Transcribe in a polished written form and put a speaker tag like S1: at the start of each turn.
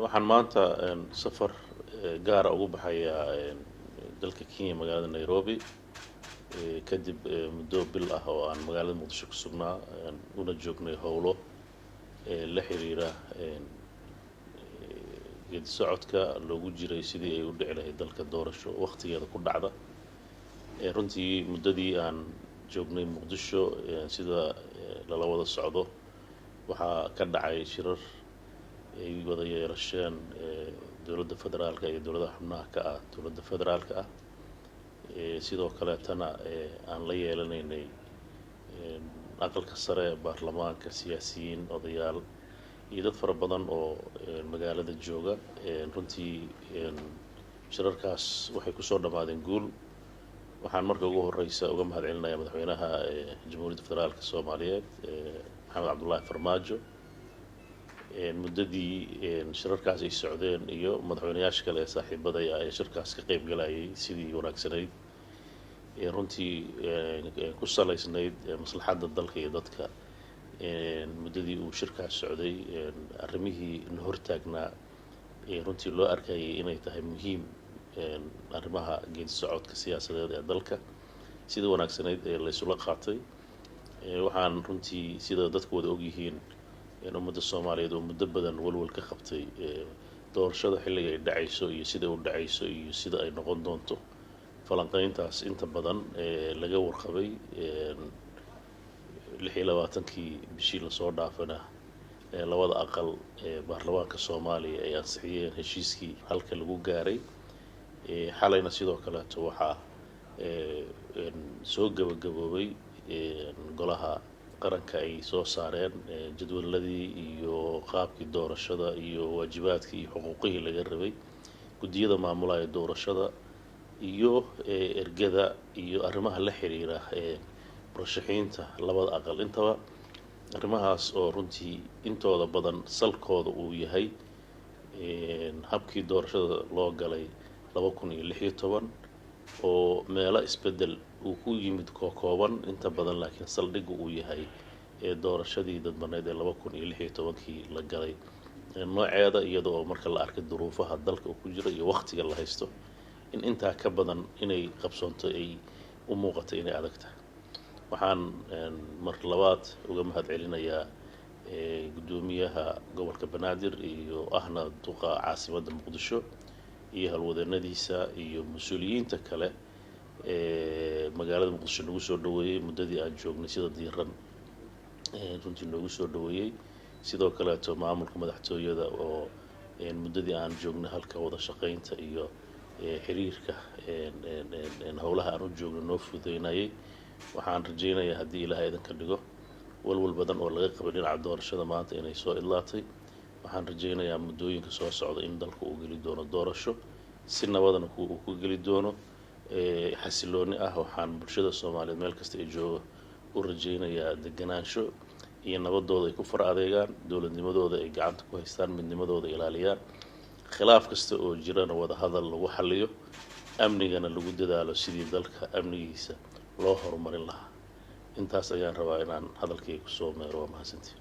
S1: waxaan maanta safar gaar ah ugu baxayaa dalka Kenya magaalada Nairobi kadib muddo bil ah oo aan magaalada Muqdisho ku sugnaa una joognay howlo la xiriira geedi socodka loogu jiray sidii ay u dhici lahayd dalka doorasho waqtigeeda ku dhacda runtii muddadii aan joognay Muqdisho sida lala wada socdo waxaa ka dhacay shirar ay wada yeesheen dawladda federaalka iyo dawladaha xubnaha ka ah dawladda federaalka ah sidoo kale tana aan la yeelanaynay aqalka sare baarlamaanka siyaasiyiin odayaal iyo dad fara badan oo magaalada jooga runtii shirarkaas waxay ku soo dhamaadeen guul waxaan marka ugu horeysa uga mahadcelinayaa madaxweynaha jamhuuriyadda federaalka Soomaaliyeed Maxamed Cabdullaahi Farmaajo muddadii shirarkaas ay socdeen iyo madaxweynayaasha kale ee saaxiibada ay shirkaas ka qayb galayay sidii wanaagsanayd runtii ku salaysnayd maslaxadda dalka iyo dadka muddadii uu shirkaas socday arrimihii la hortaagnaa runtii loo arkayay inay tahay muhiim arrimaha geedi socodka siyaasadeed ee dalka sida wanaagsanayd ee la isula qaatay waxaan runtii sida dadku wada og yihiin ummadda Soomaaliyeed oo muddo badan walwal ka qabtay doorashada xilliga ay dhacayso iyo sida uu dhacayso iyo sida ay noqon doonto falanqayntaas inta badan laga warqabay 26kii bishii la soo dhaafana labada aqal baarlamaanka Soomaaliya ay ansixiyeen heshiiskii halka lagu gaaray xalayna sidoo kale waxaa soo gabagaboobay golaha qaranka ay soo saareen jadwaladii iyo qaabkii doorashada iyo waajibaadkii iyo xuquuqihii laga rabay gudiyada maamulaya doorashada iyo ergada iyo arrimaha la xiriira murashaxiinta labada aqal intaba arrimahaas oo runtii intooda badan salkooda uu yahay habkii doorashada loo galay 2016 oo meelo isbedel uu ku yimid kooban inta badan laakiin saldhigu uu yahay doorashadii dadbaneed ee 2016kii la galay nooceeda iyadoo marka la arkay duruufaha dalka uu ku jiro iyo waqtiga la haysto in inta ka badan inay qabsoonto ay u muuqato inay adag tahay waxaan mar labaad uga mahadcelinayaa gudoomiyaha gobolka Banaadir iyo ahna duqa caasimadda Muqdisho iyo halwadeennadiisa iyo mas'uuliyiinta kale magaalada Muqdisho lagu soo dhaweeyay muddadii aan joognay sida diiran runtii lagu soo dhaweeyay sidoo kale maamulka madaxtooyada oo muddadii aan joognay halka wada shaqaynta iyo xiriirka howlaha aan u joogno noo fududeynayay waxaan rajaynayaa haddii Ilaahay idin ka dhigo walwal badan oo laga qabay dhinaca doorashada maanta inay soo idlaatay waxaan rajaynayaa muddooyinka soo socda in dalku uu geli doono doorasho si nabadana uu ku geli doono xasilooni ah waxaan bulshada Soomaaliyeed meel kasta ay joogo u rajaynayaa deganaansho iyo nabadooda ay ku far adeegaan dawladnimadooda ay gacanta ku haystaan midnimadooda ilaaliyaan khilaaf kasta oo jirana wada hadal lagu xalliyo amnigana lagu dadaalo sidii dalka amnigiisa loo horumarin lahaa intaas ayaan rabaa inaan hadalkayga ku soo meero mahadsantiin